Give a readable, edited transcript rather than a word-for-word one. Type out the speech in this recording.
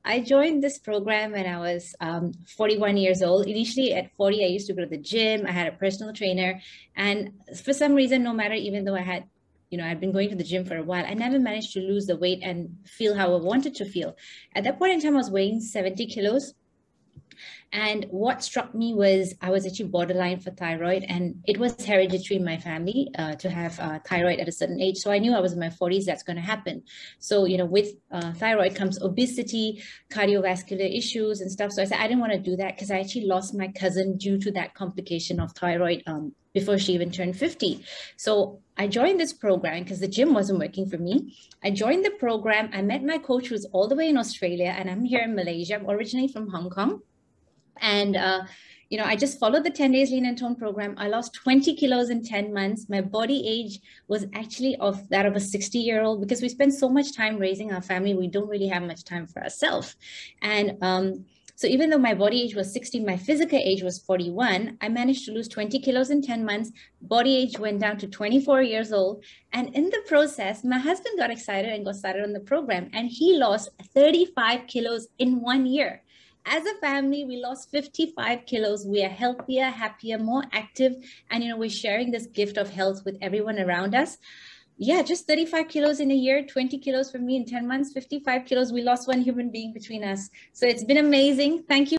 I joined this program when I was 41 years old. Initially, at 40, I used to go to the gym. I had a personal trainer. And for some reason, no matter, even though I'd been going to the gym for a while, I never managed to lose the weight and feel how I wanted to feel. At that point in time, I was weighing 70 kilos. And what struck me was I was actually borderline for thyroid, and it was hereditary in my family to have thyroid at a certain age. So I knew I was in my 40s, that's going to happen. So, with thyroid comes obesity, cardiovascular issues, and stuff. So I said, I didn't want to do that because I actually lost my cousin due to that complication of thyroid before she even turned 50. So I joined this program because the gym wasn't working for me. I joined the program. I met my coach who was all the way in Australia, and I'm here in Malaysia. I'm originally from Hong Kong. And, I just followed the 10 days lean and tone program. I lost 20 kilos in 10 months. My body age was actually of that of a 60-year-old because we spend so much time raising our family. We don't really have much time for ourselves. And so even though my body age was 60, my physical age was 41, I managed to lose 20 kilos in 10 months. Body age went down to 24 years old. And in the process, my husband got excited and got started on the program. And he lost 35 kilos in 1 year. As a family, we lost 55 kilos. We are healthier, happier, more active. And, we're sharing this gift of health with everyone around us. Yeah, just 35 kilos in a year, 20 kilos for me in 10 months, 55 kilos. We lost one human being between us. So it's been amazing. Thank you.